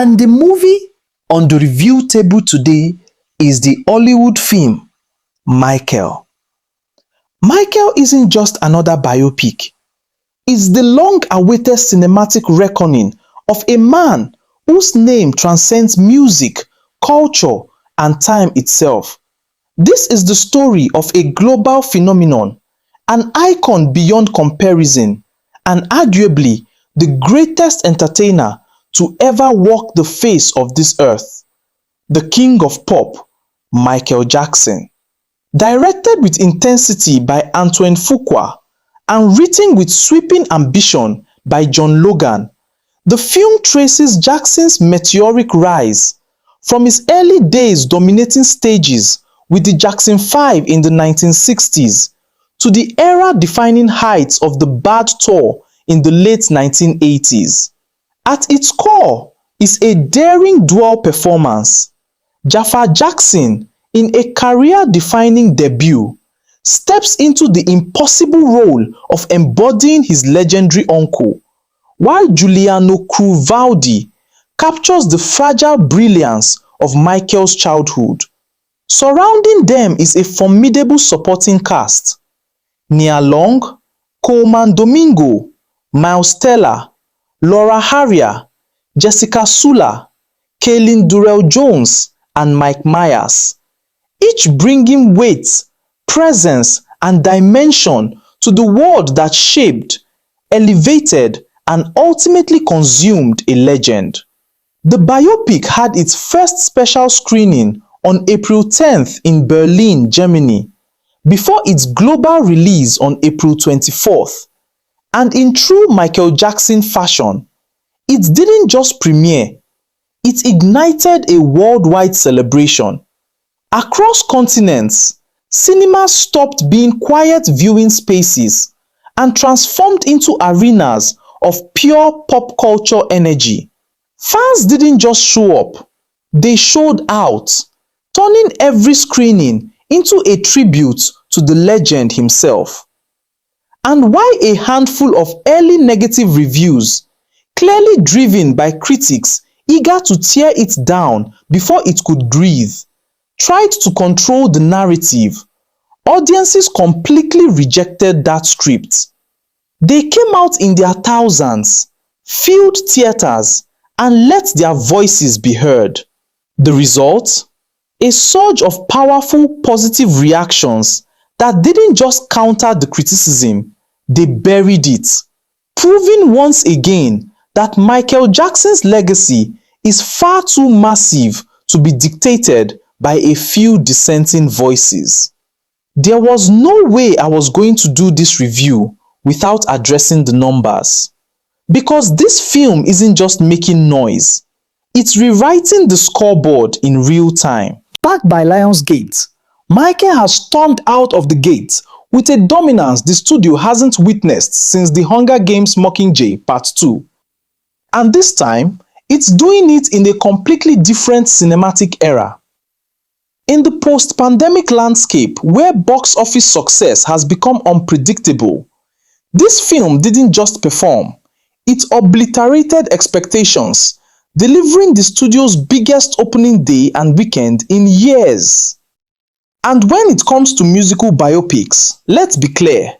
And the movie on the review table today is the Hollywood film Michael. Michael isn't just another biopic. It's the long-awaited cinematic reckoning of a man whose name transcends music, culture, and time itself. This is the story of a global phenomenon, an icon beyond comparison, and arguably the greatest entertainer to ever walk the face of this earth, the king of pop, Michael Jackson. Directed with intensity by Antoine Fuqua and written with sweeping ambition by John Logan, the film traces Jackson's meteoric rise from his early days dominating stages with the Jackson 5 in the 1960s to the era-defining heights of the Bad Tour in the late 1980s. At its core is a daring dual performance. Jafar Jackson, in a career-defining debut, steps into the impossible role of embodying his legendary uncle, while Giuliano Cruz captures the fragile brilliance of Michael's childhood. Surrounding them is a formidable supporting cast: Nia Long, Coleman Domingo, Miles Teller, Laura Harrier, Jessica Sula, Kaylin Durrell-Jones, and Mike Myers, each bringing weight, presence, and dimension to the world that shaped, elevated, and ultimately consumed a legend. The biopic had its first special screening on April 10th in Berlin, Germany, before its global release on April 24th. And in true Michael Jackson fashion, it didn't just premiere, it ignited a worldwide celebration. Across continents, cinemas stopped being quiet viewing spaces and transformed into arenas of pure pop culture energy. Fans didn't just show up, they showed out, turning every screening into a tribute to the legend himself. And while a handful of early negative reviews, clearly driven by critics eager to tear it down before it could breathe, tried to control the narrative, audiences completely rejected that script. They came out in their thousands, filled theaters, and let their voices be heard. The result? A surge of powerful positive reactions that didn't just counter the criticism, they buried it, proving once again that Michael Jackson's legacy is far too massive to be dictated by a few dissenting voices. There was no way I was going to do this review without addressing the numbers. Because this film isn't just making noise, it's rewriting the scoreboard in real time. Backed by Lionsgate, Michael has stormed out of the gate with a dominance the studio hasn't witnessed since The Hunger Games: Mockingjay Part 2. And this time, it's doing it in a completely different cinematic era. In the post-pandemic landscape where box office success has become unpredictable, this film didn't just perform, it obliterated expectations, delivering the studio's biggest opening day and weekend in years. And when it comes to musical biopics, let's be clear,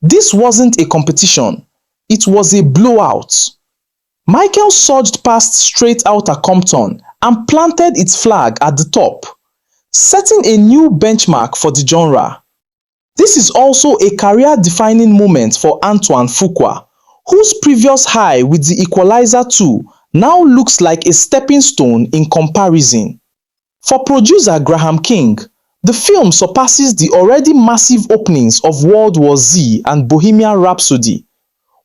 this wasn't a competition, it was a blowout. Michael surged past Straight Outta Compton and planted its flag at the top, setting a new benchmark for the genre. This is also a career-defining moment for Antoine Fuqua, whose previous high with The Equalizer 2 now looks like a stepping stone in comparison. For producer Graham King, the film surpasses the already massive openings of World War Z and Bohemian Rhapsody,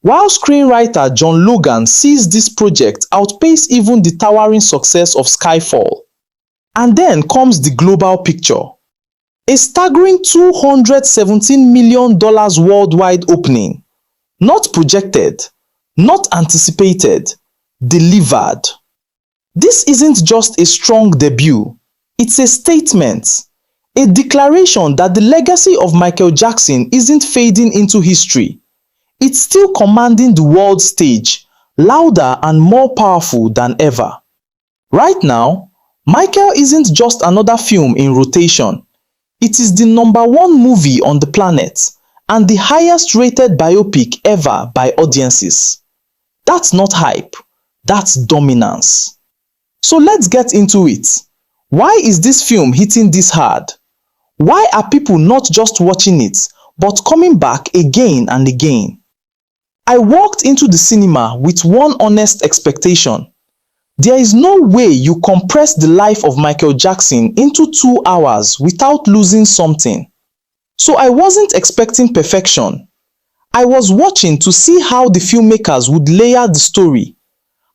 while screenwriter John Logan sees this project outpace even the towering success of Skyfall. And then comes the global picture. A staggering $217 million worldwide opening. Not projected, not anticipated, delivered. This isn't just a strong debut, it's a statement, a declaration that the legacy of Michael Jackson isn't fading into history. It's still commanding the world stage, louder and more powerful than ever. Right now, Michael isn't just another film in rotation. It is the #1 movie on the planet and the highest rated biopic ever by audiences. That's not hype, that's dominance. So let's get into it. Why is this film hitting this hard? Why are people not just watching it, but coming back again and again? I walked into the cinema with one honest expectation. There is no way you compress the life of Michael Jackson into 2 hours without losing something. So I wasn't expecting perfection. I was watching to see how the filmmakers would layer the story,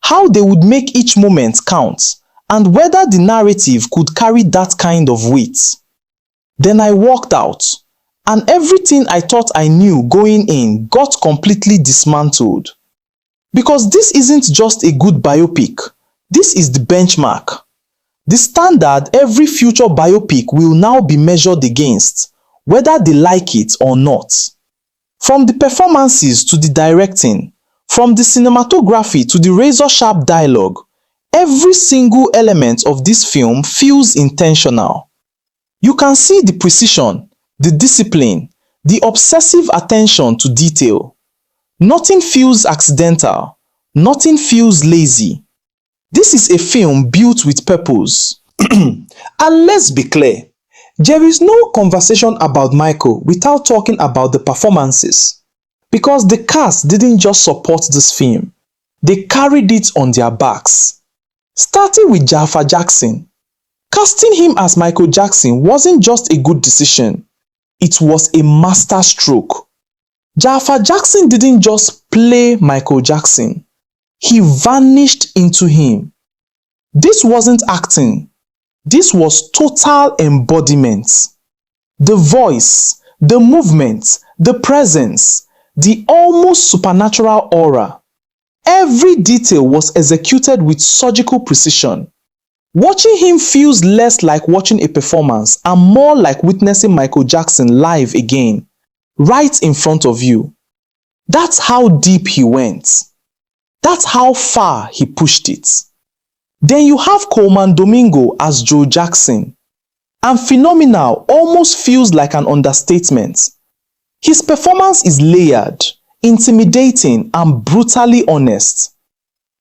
how they would make each moment count, and whether the narrative could carry that kind of weight. Then I walked out, and everything I thought I knew going in got completely dismantled. Because this isn't just a good biopic, this is the benchmark. The standard every future biopic will now be measured against, whether they like it or not. From the performances to the directing, from the cinematography to the razor-sharp dialogue, every single element of this film feels intentional. You can see the precision, the discipline, the obsessive attention to detail. Nothing feels accidental, nothing feels lazy. This is a film built with purpose. And let's be clear, there is no conversation about Michael without talking about the performances. Because the cast didn't just support this film, they carried it on their backs. Starting with Jafar Jackson. Casting him as Michael Jackson wasn't just a good decision, it was a master stroke. Jafar Jackson didn't just play Michael Jackson, he vanished into him. This wasn't acting, this was total embodiment. The voice, the movement, the presence, the almost supernatural aura. Every detail was executed with surgical precision. Watching him feels less like watching a performance and more like witnessing Michael Jackson live again, right in front of you. That's how deep he went. That's how far he pushed it. Then you have Coleman Domingo as Joe Jackson. And phenomenal almost feels like an understatement. His performance is layered, intimidating, and brutally honest.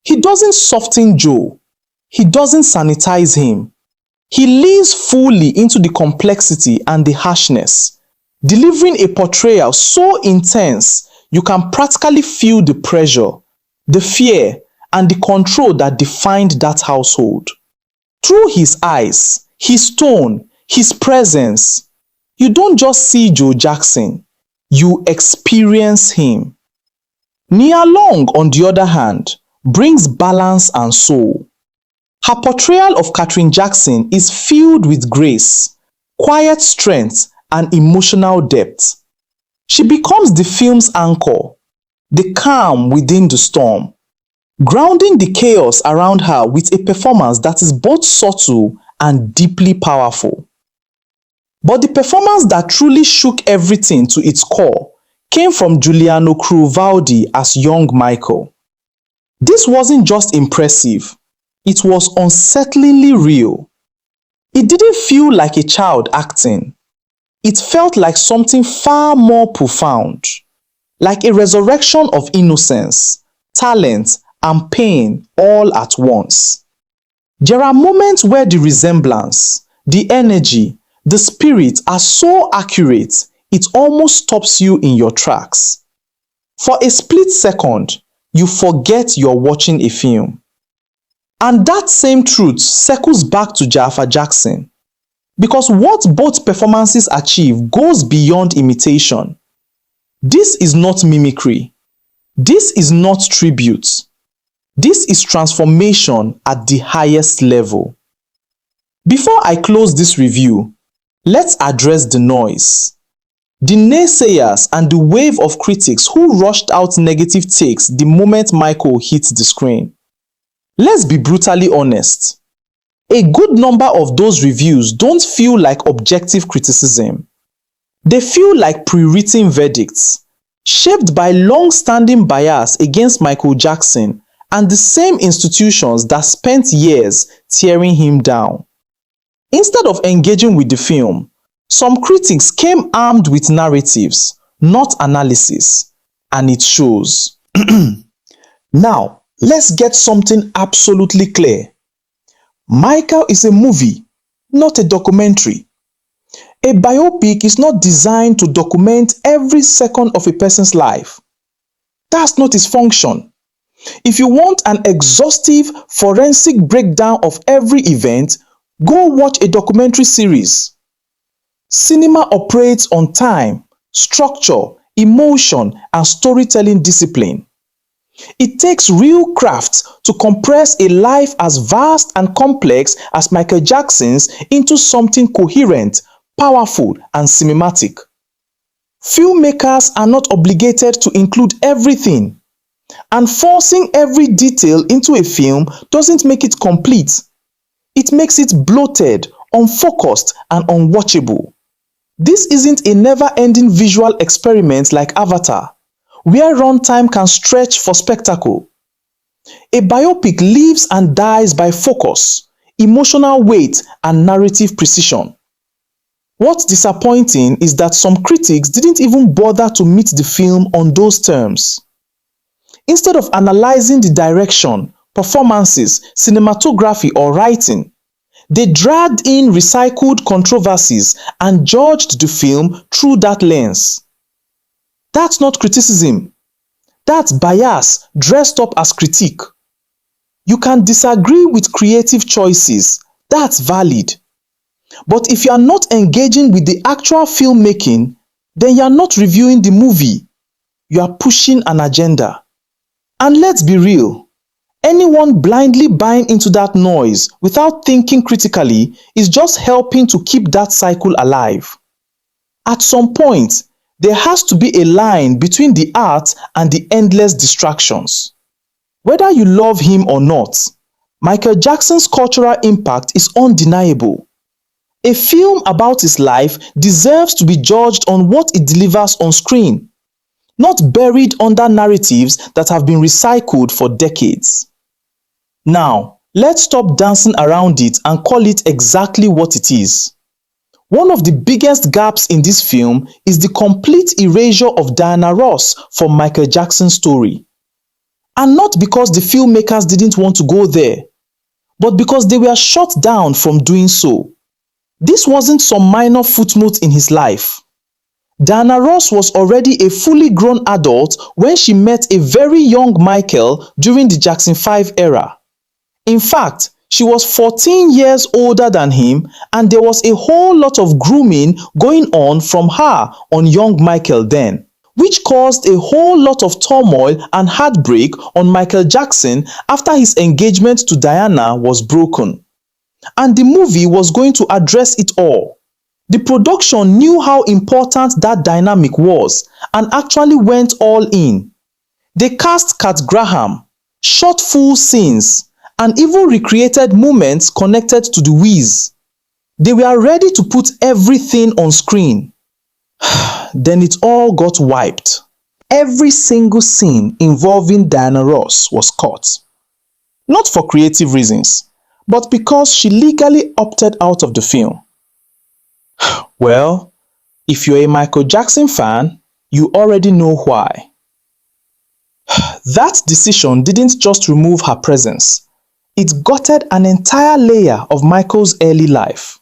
He doesn't soften Joe. He doesn't sanitize him. He leans fully into the complexity and the harshness, delivering a portrayal so intense you can practically feel the pressure, the fear, and the control that defined that household. Through his eyes, his tone, his presence, you don't just see Joe Jackson, you experience him. Nia Long, on the other hand, brings balance and soul. Her portrayal of Katherine Jackson is filled with grace, quiet strength, and emotional depth. She becomes the film's anchor, the calm within the storm, grounding the chaos around her with a performance that is both subtle and deeply powerful. But the performance that truly shook everything to its core came from Giuliano Cruz-Valdi as young Michael. This wasn't just impressive, it was unsettlingly real. It didn't feel like a child acting. It felt like something far more profound, like a resurrection of innocence, talent, and pain all at once. There are moments where the resemblance, the energy, the spirit are so accurate, it almost stops you in your tracks. For a split second, you forget you're watching a film. And that same truth circles back to Jafar Jackson. Because what both performances achieve goes beyond imitation. This is not mimicry. This is not tribute. This is transformation at the highest level. Before I close this review, let's address the noise. The naysayers and the wave of critics who rushed out negative takes the moment Michael hit the screen. Let's be brutally honest. A good number of those reviews don't feel like objective criticism. They feel like pre-written verdicts, shaped by long-standing bias against Michael Jackson and the same institutions that spent years tearing him down. Instead of engaging with the film, some critics came armed with narratives, not analysis, and it shows. Now, let's get something absolutely clear. Michael is a movie, not a documentary. A biopic is not designed to document every second of a person's life. That's not its function. If you want an exhaustive forensic breakdown of every event, go watch a documentary series. Cinema operates on time, structure, emotion, and storytelling discipline. It takes real craft to compress a life as vast and complex as Michael Jackson's into something coherent, powerful, and cinematic. Filmmakers are not obligated to include everything, and forcing every detail into a film doesn't make it complete. It makes it bloated, unfocused, and unwatchable. This isn't a never-ending visual experiment like Avatar, where runtime can stretch for spectacle. A biopic lives and dies by focus, emotional weight, and narrative precision. What's disappointing is that some critics didn't even bother to meet the film on those terms. Instead of analyzing the direction, performances, cinematography, or writing, they dragged in recycled controversies and judged the film through that lens. That's not criticism. That's bias dressed up as critique. You can disagree with creative choices. That's valid. But if you are not engaging with the actual filmmaking, then you are not reviewing the movie. You are pushing an agenda. And let's be real, anyone blindly buying into that noise without thinking critically is just helping to keep that cycle alive. At some point, there has to be a line between the art and the endless distractions. Whether you love him or not, Michael Jackson's cultural impact is undeniable. A film about his life deserves to be judged on what it delivers on screen, not buried under narratives that have been recycled for decades. Now, let's stop dancing around it and call it exactly what it is. One of the biggest gaps in this film is the complete erasure of Diana Ross from Michael Jackson's story. And not because the filmmakers didn't want to go there, but because they were shut down from doing so. This wasn't some minor footnote in his life. Diana Ross was already a fully grown adult when she met a very young Michael during the Jackson 5 era. In fact, she was 14 years older than him, and there was a whole lot of grooming going on from her on young Michael then, which caused a whole lot of turmoil and heartbreak on Michael Jackson after his engagement to Diana was broken. And the movie was going to address it all. The production knew how important that dynamic was and actually went all in. They cast Kat Graham, shot full scenes, and even recreated moments connected to the Wiz. They were ready to put everything on screen. Then it all got wiped. Every single scene involving Diana Ross was cut. Not for creative reasons, but because she legally opted out of the film. Well, if you're a Michael Jackson fan, you already know why. That decision didn't just remove her presence. It gutted an entire layer of Michael's early life.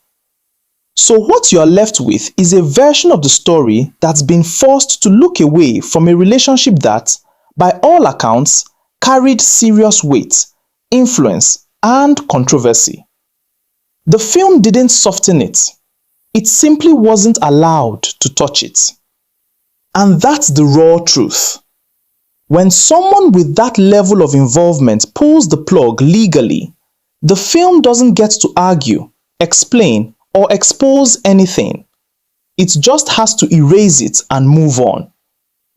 So what you're left with is a version of the story that's been forced to look away from a relationship that, by all accounts, carried serious weight, influence, and controversy. The film didn't soften it. It simply wasn't allowed to touch it. And that's the raw truth. When someone with that level of involvement pulls the plug legally, the film doesn't get to argue, explain, or expose anything. It just has to erase it and move on,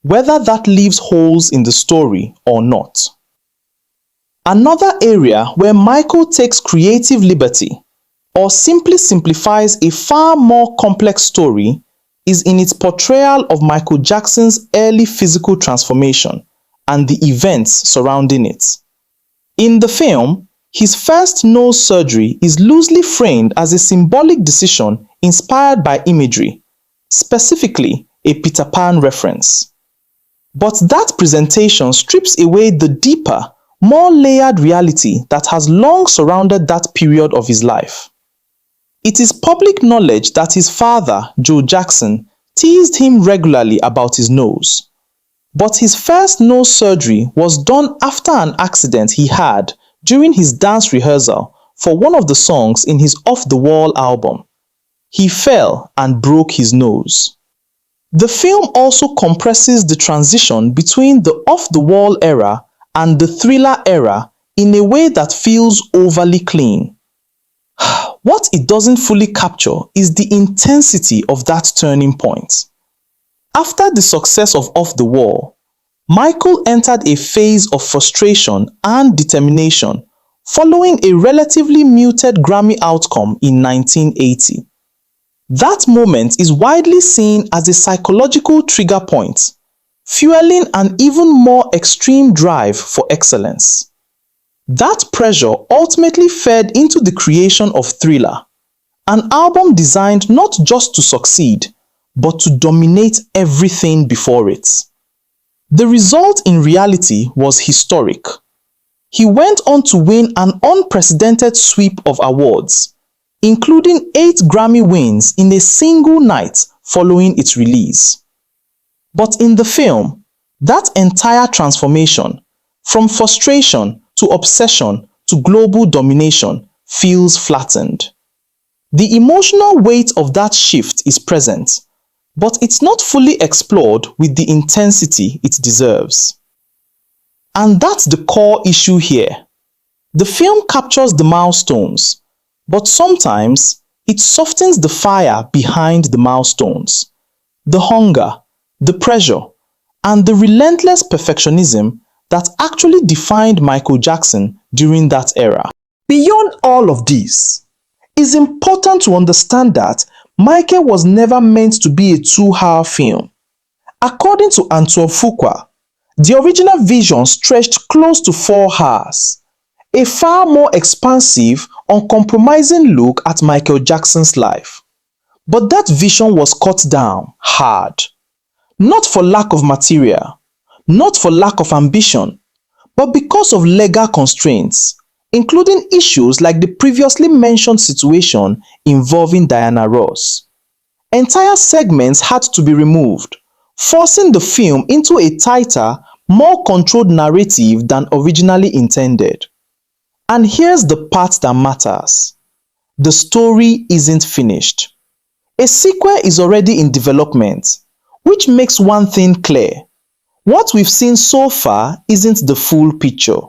whether that leaves holes in the story or not. Another area where Michael takes creative liberty or simply simplifies a far more complex story is in its portrayal of Michael Jackson's early physical transformation and the events surrounding it. In the film, his first nose surgery is loosely framed as a symbolic decision inspired by imagery, specifically a Peter Pan reference. But that presentation strips away the deeper, more layered reality that has long surrounded that period of his life. It is public knowledge that his father, Joe Jackson, teased him regularly about his nose. But his first nose surgery was done after an accident he had during his dance rehearsal for one of the songs in his Off the Wall album. He fell and broke his nose. The film also compresses the transition between the Off the Wall era and the Thriller era in a way that feels overly clean. What it doesn't fully capture is the intensity of that turning point. After the success of Off the Wall, Michael entered a phase of frustration and determination following a relatively muted Grammy outcome in 1980. That moment is widely seen as a psychological trigger point, fueling an even more extreme drive for excellence. That pressure ultimately fed into the creation of Thriller, an album designed not just to succeed, but to dominate everything before it. The result in reality was historic. He went on to win an unprecedented sweep of awards, including 8 Grammy wins in a single night following its release. But in the film, that entire transformation, from frustration to obsession to global domination, feels flattened. The emotional weight of that shift is present, but it's not fully explored with the intensity it deserves. And that's the core issue here. The film captures the milestones, but sometimes it softens the fire behind the milestones. The hunger, the pressure, and the relentless perfectionism that actually defined Michael Jackson during that era. Beyond all of this, it's important to understand that Michael was never meant to be a 2-hour film. According to Antoine Fuqua, the original vision stretched close to 4 hours, a far more expansive, uncompromising look at Michael Jackson's life. But that vision was cut down hard. Not for lack of material, not for lack of ambition, but because of legal constraints, including issues like the previously mentioned situation involving Diana Ross. Entire segments had to be removed, forcing the film into a tighter, more controlled narrative than originally intended. And here's the part that matters. The story isn't finished. A sequel is already in development, which makes one thing clear. What we've seen so far isn't the full picture.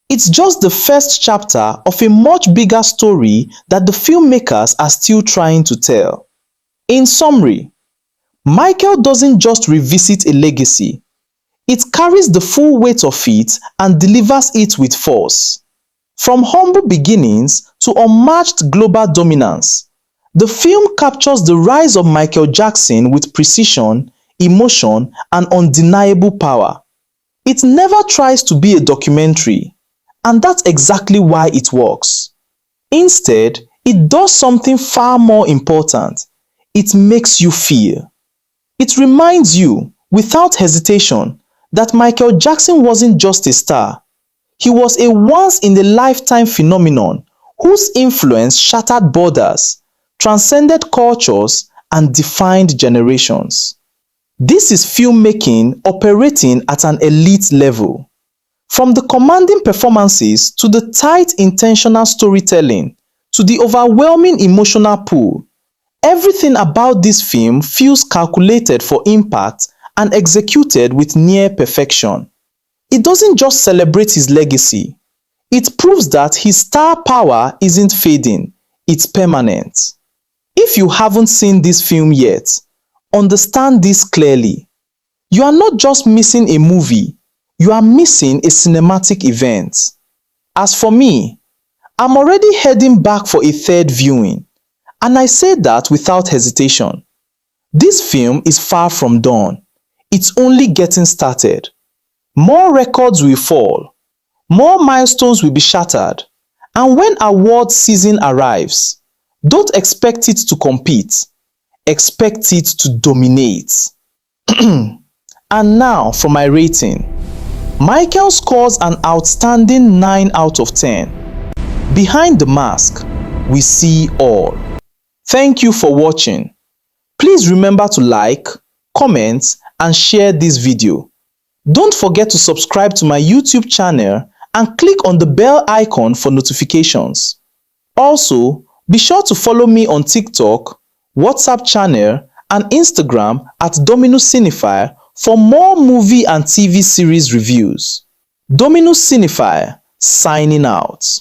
It's just the first chapter of a much bigger story that the filmmakers are still trying to tell. In summary, Michael doesn't just revisit a legacy. It carries the full weight of it and delivers it with force. From humble beginnings to unmatched global dominance, the film captures the rise of Michael Jackson with precision, emotion, and undeniable power. It never tries to be a documentary, and that's exactly why it works. Instead, it does something far more important. It makes you feel. It reminds you, without hesitation, that Michael Jackson wasn't just a star. He was a once-in-a-lifetime phenomenon whose influence shattered borders, transcended cultures, and defined generations. This is filmmaking operating at an elite level. From the commanding performances to the tight intentional storytelling to the overwhelming emotional pull, everything about this film feels calculated for impact and executed with near perfection. It doesn't just celebrate his legacy. It proves that his star power isn't fading, it's permanent. If you haven't seen this film yet, understand this clearly. You are not just missing a movie, you are missing a cinematic event. As for me, I'm already heading back for a third viewing, and I say that without hesitation. This film is far from done. It's only getting started. More records will fall, More milestones will be shattered, and when award season arrives, don't expect it to compete, expect it to dominate. And now for my rating. Michael scores an outstanding 9 out of 10. Behind the mask, we see all. Thank you for watching. Please remember to like, comment, and share this video. Don't forget to subscribe to my YouTube channel and click on the bell icon for notifications. Also, be sure to follow me on TikTok, WhatsApp channel, and Instagram at Dominus Cinephile for more movie and TV series reviews. Dominus Cinephile, signing out.